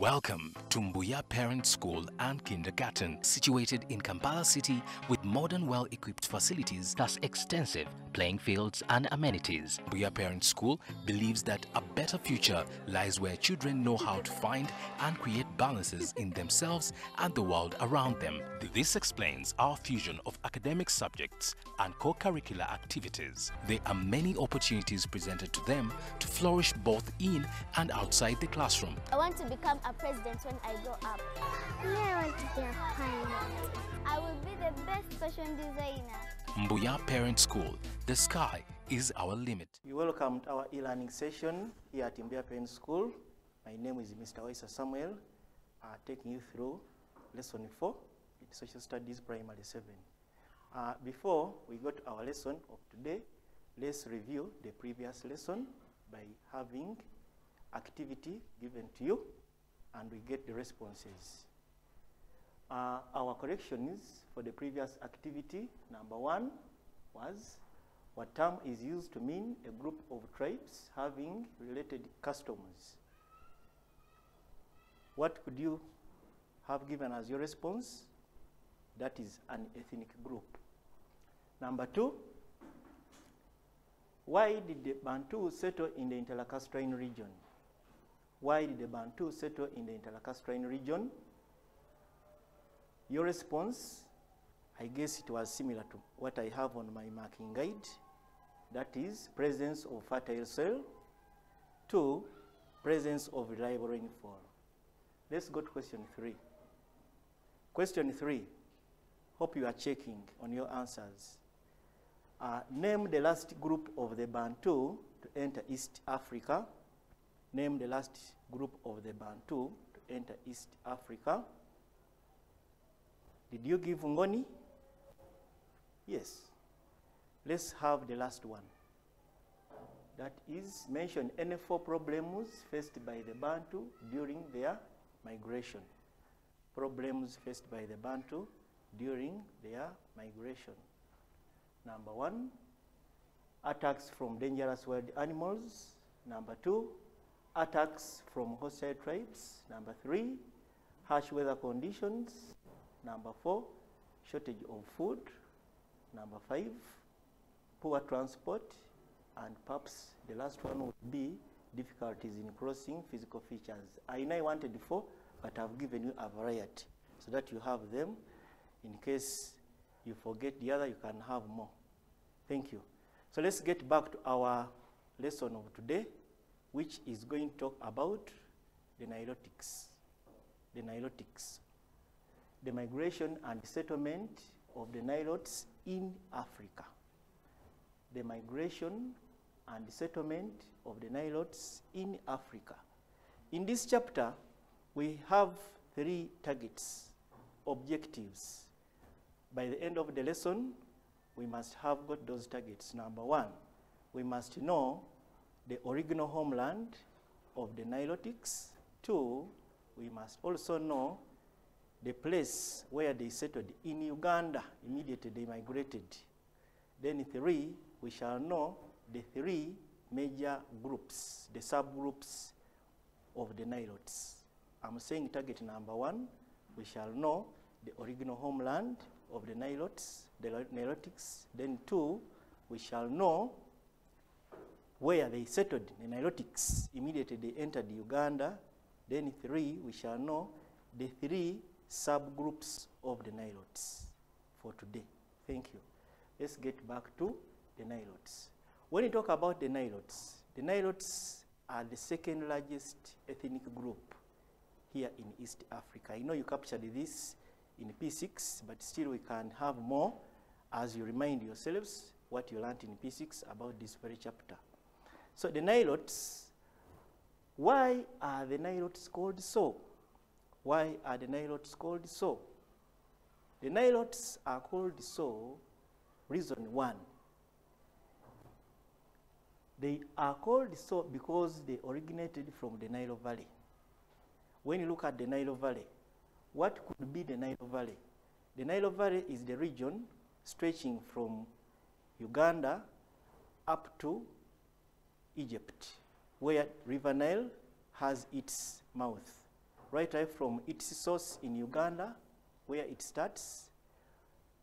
Welcome to Mbuya Parent School and Kindergarten, situated in Kampala City with modern, well-equipped facilities plus extensive playing fields and amenities. Mbuya Parent School believes that a better future lies where children know how to find and create balances in themselves and the world around them. This explains our fusion of academic subjects and co-curricular activities. There are many opportunities presented to them to flourish both in and outside the classroom. I want to become a president when I grow up. I want to be a pilot. I will be the best fashion designer. Mbuya Parent School, the sky is our limit. You welcome to our e-learning session here at Mbuya Parent School. My name is Mr. Waisa Samuel, taking you through lesson 4 in Social Studies Primary 7. Before we go to our lesson of today, let's review the previous lesson by having activity given to you and we get the responses. Our corrections for the previous activity, number 1 was, what term is used to mean a group of tribes having related customs? What could you have given as your response? That is an ethnic group. Number 2, why did the Bantu settle in the Interlacustrine region? Why did the Bantu settle in the Interlacustrine region? Your response, I guess it was similar to what I have on my marking guide. That is presence of fertile soil. 2, presence of reliable rainfall. Let's go to question 3. Question 3, hope you are checking on your answers. Name the last group of the Bantu to enter East Africa. Name the last group of the Bantu to enter East Africa. Did you give Ngoni? Yes. Let's have the last one. That is, mention any 4 problems faced by the Bantu during their migration. Problems faced by the Bantu during their migration. Number 1, attacks from dangerous wild animals. Number 2, attacks from hostile tribes. Number 3, harsh weather conditions. Number 4, shortage of food. Number 5, poor transport. And perhaps the last one would be difficulties in crossing physical features. I know I wanted 4, but I've given you a variety so that you have them. In case you forget the other, you can have more. Thank you. So let's get back to our lesson of today, which is going to talk about the Nilotics. The Nilotics. The migration and settlement of the Nilotes in Africa. The migration and settlement of the Nilotes in Africa. In this chapter, we have 3 targets, objectives. By the end of the lesson, we must have got those targets. Number 1, we must know the original homeland of the Nilotics. 2, we must also know the place where they settled in Uganda. Immediately they migrated. Then 3, we shall know the 3 major groups, the subgroups of the Nilotes. I'm saying target number 1, we shall know the original homeland of the Nilotes, the Nilotics. Then 2, we shall know where they settled, the Nilotics. Immediately they entered Uganda. Then 3, we shall know the 3 subgroups of the Nilotes for today. Thank you. Let's get back to the Nilotes. When you talk about the Nilotes are the 2nd largest ethnic group here in East Africa. I know you captured this in P6, but still we can have more as you remind yourselves what you learned in P6 about this very chapter. So the Nilotes, why are the Nilotes called so? Why are the Nilotes called so? The Nilotes are called so, reason 1. They are called so because they originated from the Nile Valley. When you look at the Nile Valley, what could be the Nile Valley? The Nile Valley is the region stretching from Uganda up to Egypt, where River Nile has its mouth. right away from its source in Uganda, where it starts,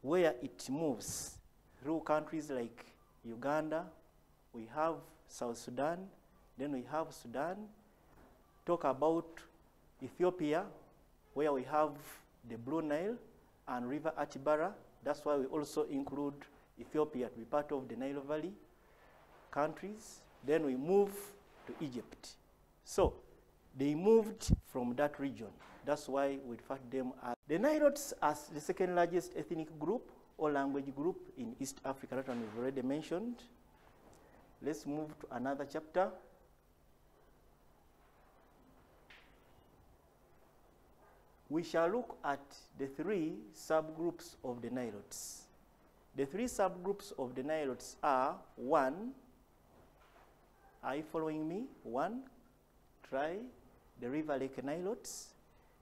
where it moves through countries like Uganda, we have South Sudan, then we have Sudan. Talk about Ethiopia, where we have the Blue Nile and River Atbara. That's why we also include Ethiopia to be part of the Nile Valley countries. Then we move to Egypt. So they moved from that region. That's why we refer to them as the Nilotes as the second largest ethnic group or language group in East Africa, that one we've already mentioned. Let's move to another chapter. We shall look at the three subgroups of the Nilotes. The three subgroups of the Nilotes are: one, are you following me? One, try the River Lake Nilotes.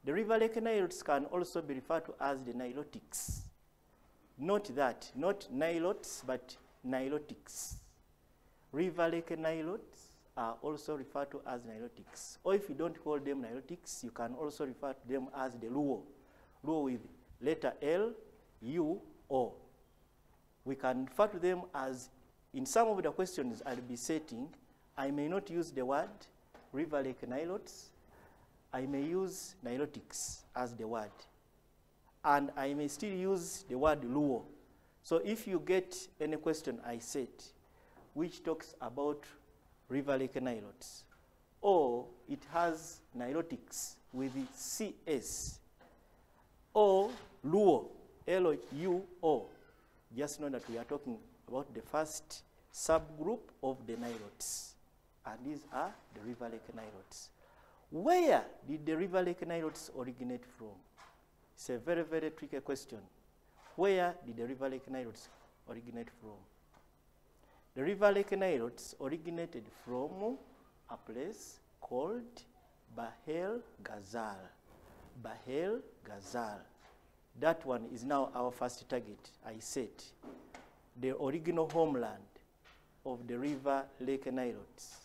The River Lake Nilotes can also be referred to as the Nilotics. Note that, not Nilotes, but Nilotics. River Lake Nilotes are also referred to as Nilotics. Or if you don't call them Nilotics, you can also refer to them as the Luo. Luo with letter L, U, O. We can refer to them as, in some of the questions I'll be setting, I may not use the word River Lake Nilotes. I may use Nilotics as the word. And I may still use the word Luo. So if you get any question I set, which talks about River Lake Nilotes, or it has Nilotics with CS, or Luo, L-U-O, just know that we are talking about the first subgroup of the Nilotes. And these are the River Lake Nilotes. Where did the River Lake Nilotes originate from? It's a very, very tricky question. Where did the River Lake Nilotes originate from? The River Lake Nilotes originated from a place called Bahel Ghazal. Bahel Ghazal. That one is now our first target. I said the original homeland of the River Lake Nilotes,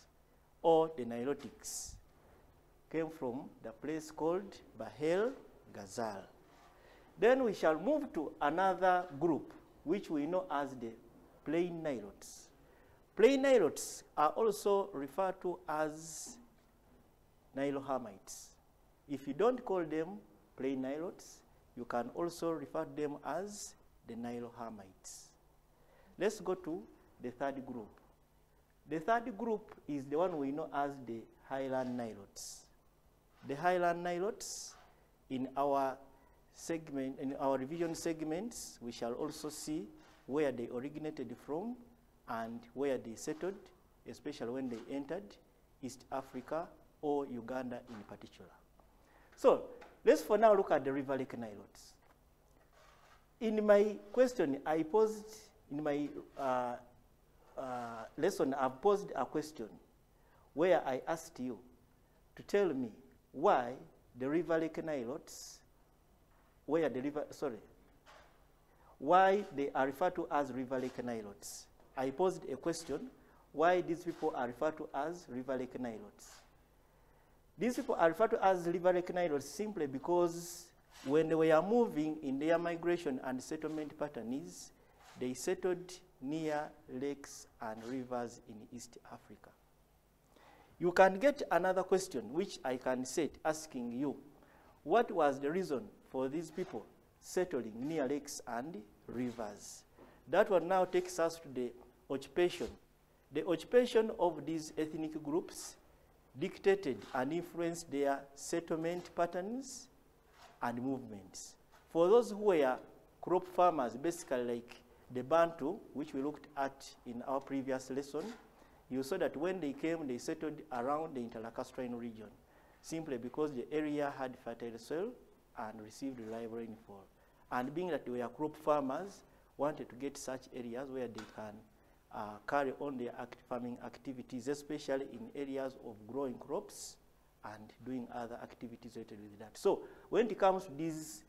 or the Nilotics, came from the place called Bahel Ghazal. Then we shall move to another group, which we know as the Plain Nilotes. Plain Nilotes are also referred to as Nilohamites. If you don't call them Plain Nilotes, you can also refer to them as the Nilohamites. Let's go to the third group. The third group is the one we know as the Highland Nilotes. The Highland Nilotes, in our segment, in our revision segments, we shall also see where they originated from and where they settled, especially when they entered East Africa or Uganda in particular. So let's for now look at the River Lake Nilotes. In my question, I posed, in my lesson, I've posed a question where I asked you to tell me why the River Lake Nilotes, why they are referred to as River Lake Nilotes. I posed a question, why these people are referred to as River Lake Nilotes. These people are referred to as River Lake Nilotes simply because when they were moving in their migration and settlement patterns, they settled near lakes and rivers in East Africa. You can get another question, which I can set, asking you, what was the reason for these people settling near lakes and rivers? That one now takes us to the occupation. The occupation of these ethnic groups dictated and influenced their settlement patterns and movements. For those who were crop farmers, basically like the Bantu, which we looked at in our previous lesson, you saw that when they came, they settled around the interlacustrine region, simply because the area had fertile soil and received reliable rainfall. And being that they were crop farmers, wanted to get such areas where they can carry on their farming activities, especially in areas of growing crops and doing other activities related with that. So when it comes to these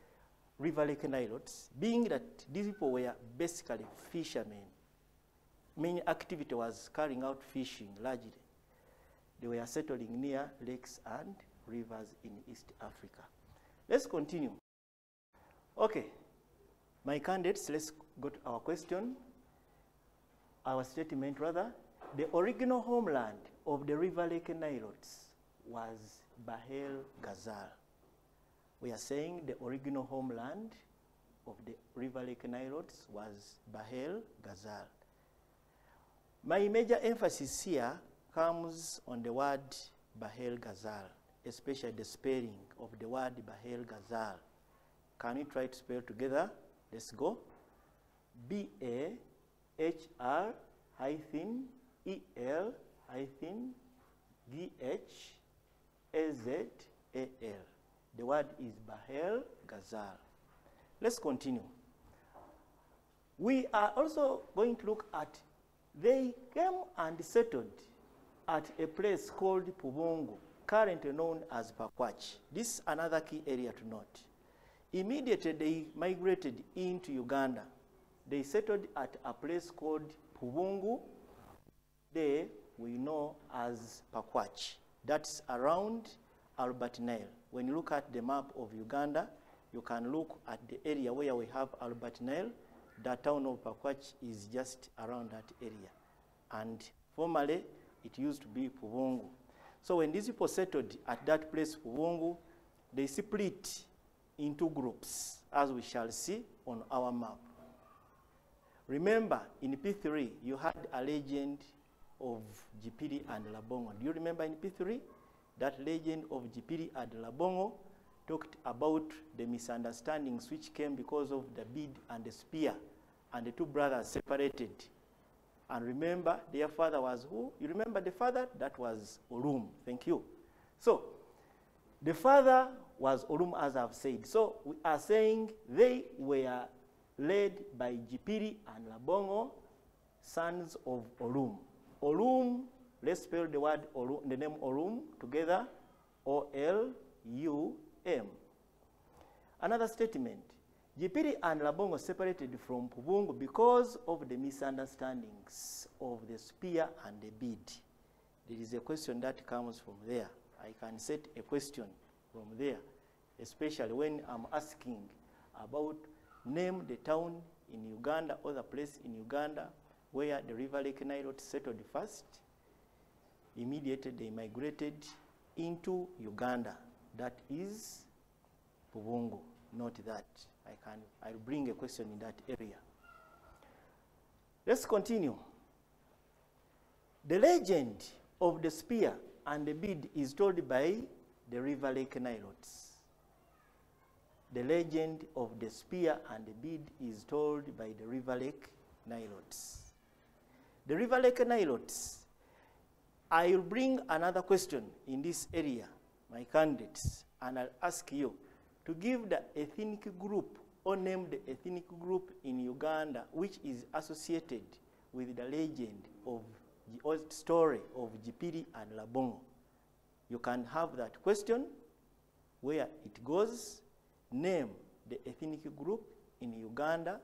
River Lake Nilotes, being that these people were basically fishermen, main activity was carrying out fishing largely. They were settling near lakes and rivers in East Africa. Let's continue. Okay, my candidates, let's go to our question. Our statement rather. The original homeland of the River Lake Nilotes was Bahel Ghazal. We are saying the original homeland of the River Lake Nilotes was Bahel Ghazal. My major emphasis here comes on the word Bahel Ghazal, especially the spelling of the word Bahel Ghazal. Can we try to spell together? Let's go. B-A-H-R-E-L-G-H-A-Z-A-L. The word is Bahel Ghazal. Let's continue. We are also going to look at, they came and settled at a place called Pubungu, currently known as Pakwach. This is another key area to note. Immediately they migrated into Uganda. They settled at a place called Pubungu. There we know as Pakwach. That's around Albert Nile. When you look at the map of Uganda, you can look at the area where we have Albert Nile. The town of Pakwach is just around that area. And formerly, it used to be Pubungu. So when these people settled at that place, Pubungu, they split into groups, as we shall see on our map. Remember, in P3, you had a legend of Jipiri and Labongo. Do you remember in P3? That legend of Jipiri and Labongo talked about the misunderstandings which came because of the bead and the spear, and the two brothers separated. And remember, their father was who? You remember the father? That was Olum. Thank you. So, the father was Olum, as I've said. So, we are saying they were led by Jipiri and Labongo, sons of Olum. Olum, let's spell the word Olum, the name Olum together, O-L-U-M. Another statement, Jipiri and Labongo separated from Pubungu because of the misunderstandings of the spear and the bead. There is a question that comes from there. I can set a question from there, especially when I'm asking about name the town in Uganda or the place in Uganda where the River Lake Nilotes settled first. Immediately they migrated into Uganda. That is Pubungu, not that. I'll bring a question in that area. Let's continue. The legend of the spear and the bead is told by the River Lake Nilotes. The legend of the spear and the bead is told by the River Lake Nilotes. The River Lake Nilotes, I'll bring another question in this area, my candidates, and I'll ask you to give the ethnic group or name the ethnic group in Uganda which is associated with the legend of the old story of Jipiri and Labongo. You can have that question where it goes, name the ethnic group in Uganda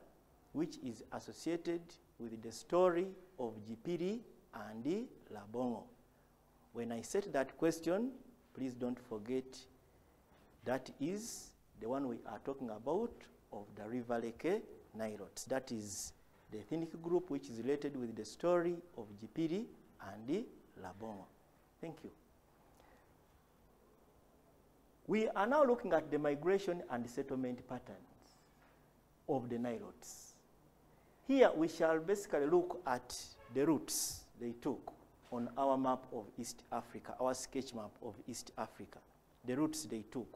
which is associated with the story of Jipiri and Labongo. When I set that question, please don't forget that is the one we are talking about of the River Lake Nilotes. That is the ethnic group which is related with the story of Jipiri and Labongo. Thank you. We are now looking at the migration and settlement patterns of the Nilotes. Here we shall basically look at the routes they took on our map of East Africa, our sketch map of East Africa, the routes they took.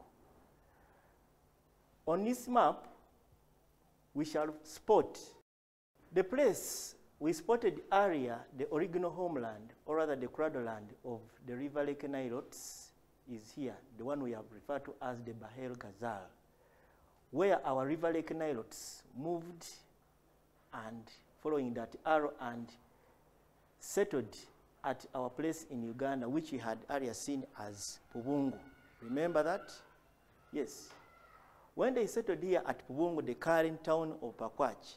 On this map, we shall spot the place we spotted earlier, the original homeland, or rather the cradle land of the River Lake Nilotes is here, the one we have referred to as the Bahel Ghazal, where our River Lake Nilotes moved and following that arrow and settled at our place in Uganda, which we had earlier seen as Pubungu. Remember that? Yes. When they settled here at Pubungu, the current town of Pakwach,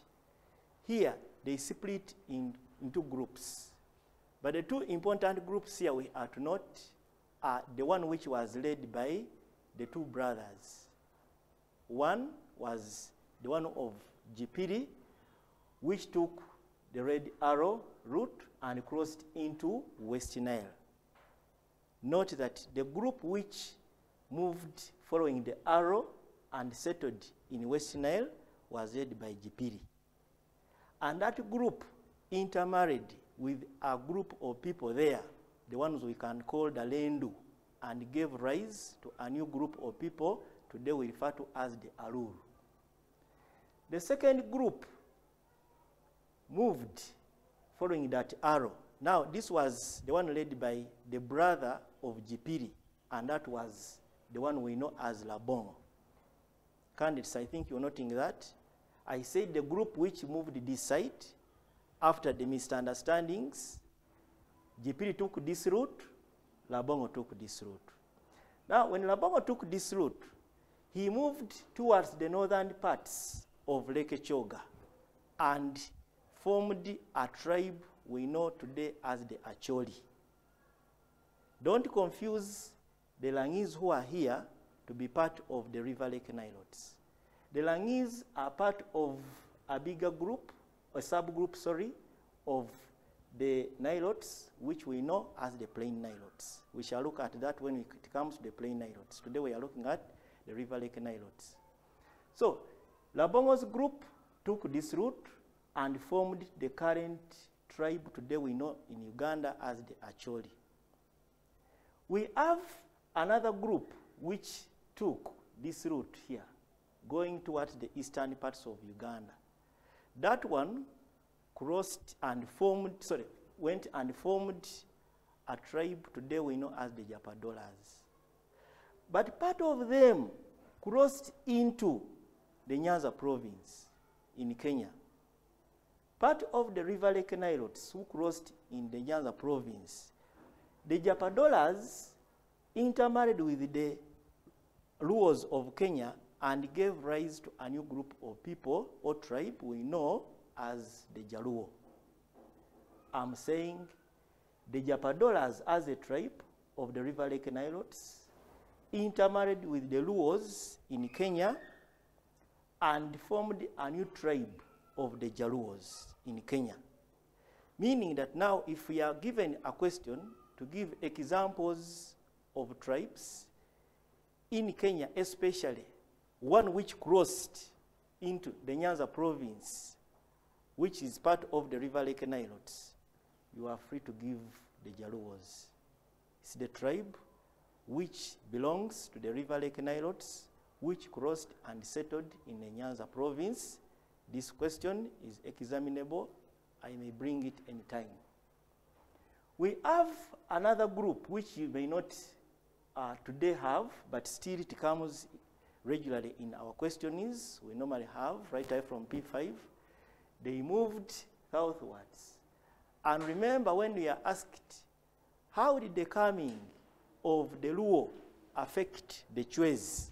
here they split into groups. But the two important groups here we are to note the one which was led by the two brothers. One was the one of Jipiri, which took the Red Arrow route and crossed into West Nile. Note that the group which moved following the arrow and settled in West Nile was led by Jipiri. And that group intermarried with a group of people there, the ones we can call the Lendu, and gave rise to a new group of people today we refer to as the Alur. The second group moved following that arrow. Now, this was the one led by the brother of Jipiri, and that was the one we know as Labongo. Candidates, I think you're noting that. I said the group which moved this side after the misunderstandings, Jipiri took this route, Labongo took this route. Now, when Labongo took this route, he moved towards the northern parts of Lake Choga and formed a tribe we know today as the Acholi. Don't confuse the Langese who are here to be part of the River Lake Nilotes. The Langese are part of a bigger group, a subgroup, sorry, of the Nilotes, which we know as the Plain Nilotes. We shall look at that when it comes to the Plain Nilotes. Today we are looking at the River Lake Nilotes. So, Labongo's group took this route and formed the current tribe today we know in Uganda as the Acholi. We have another group which took this route here, going towards the eastern parts of Uganda. That one crossed and formed, went and formed a tribe today we know as the Japadolas. But part of them crossed into the Nyanza province in Kenya. Part of the River Lake Nilotes who crossed in the Nyanza province, the Japadolas intermarried with the Luos of Kenya and gave rise to a new group of people or tribe we know as the Jaluo. I'm saying the Japadolas as a tribe of the River Lake Nilotes intermarried with the Luos in Kenya and formed a new tribe of the Jaluos in Kenya. Meaning that now if we are given a question to give examples of tribes in Kenya, especially one which crossed into the Nyanza province, which is part of the River Lake Nilotes, you are free to give the Jaluos. It's the tribe which belongs to the River Lake Nilotes, which crossed and settled in the Nyanza province. This question is examinable. I may bring it anytime. We have another group which you may not today have, but still it comes regularly in our questionnaires. We normally have right away from P5. They moved southwards. And remember when we are asked, how did the coming of the Luo affect the Chwez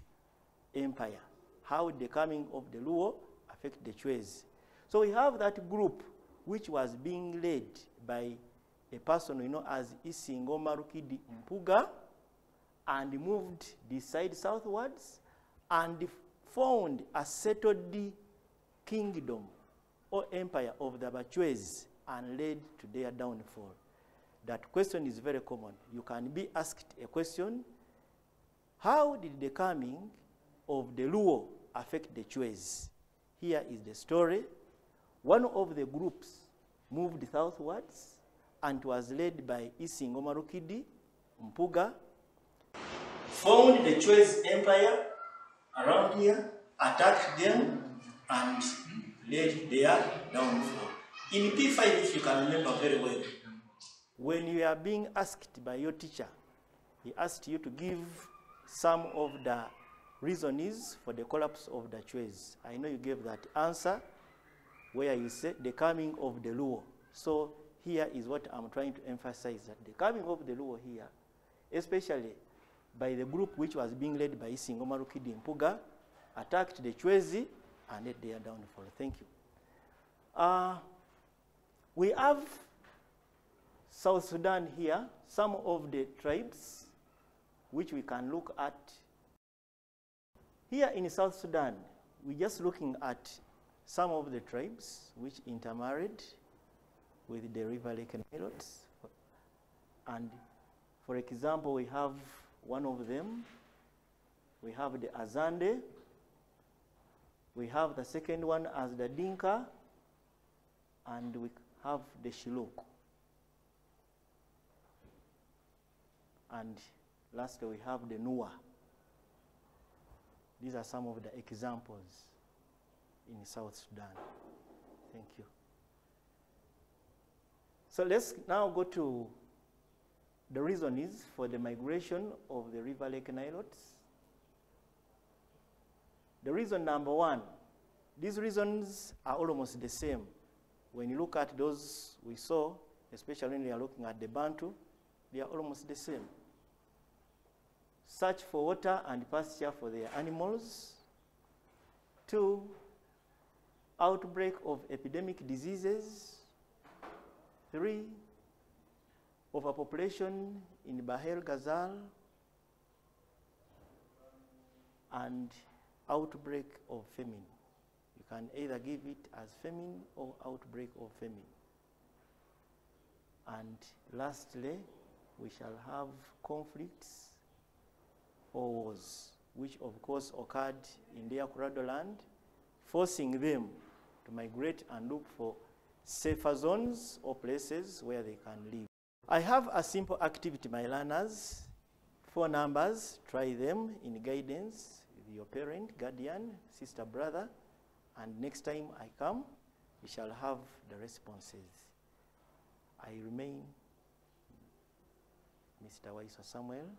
Empire? How did the coming of the Luo affect the Chwez? So we have that group which was being led by a person we know as Isingoma Rukidi Mpuga, and moved this side southwards and found a settled kingdom or empire of the Bachwez and led to their downfall. That question is very common. You can be asked a question, how did the coming of the Luo affect the Chwez? Here is the story. One of the groups moved southwards and was led by Isingoma Rukidi Mpuga, formed the Chwez Empire around here, attacked them, and led their downfall. In P5, if you can remember very well, when you are being asked by your teacher, he asked you to give some of the reasons for the collapse of the Chwez. I know you gave that answer where you said the coming of the Luo. So here is what I'm trying to emphasize, that the coming of the Luo here, especially by the group which was being led by Isingoma Rukidi Mpuga, attacked the Chwezi and led their downfall. Thank you. We have South Sudan here. Some of the tribes which we can look at. Here in South Sudan, we're just looking at some of the tribes which intermarried with the River Lake Nilotes. And for example, we have one of them. We have the Azande. We have the second one as the Dinka. And we have the Shiluk. And lastly, we have the Nuwa. These are some of the examples in South Sudan. Thank you. So let's now go to the reasons for the migration of the River Lake Nilotes. The reason number one, these reasons are almost the same. When you look at those we saw, especially when you are looking at the Bantu, they are almost the same. Search for water and pasture for their animals. 2, outbreak of epidemic diseases. 3, overpopulation in Bahel Ghazal. And outbreak of famine. You can either give it as famine or outbreak of famine. And lastly, we shall have conflicts or wars, which of course occurred in their Kurado land, forcing them to migrate and look for safer zones or places where they can live. I have a simple activity, my learners. 4 numbers, try them in guidance with your parent, guardian, sister, brother, and next time I come, we shall have the responses. I remain Mr. Waisa Samuel.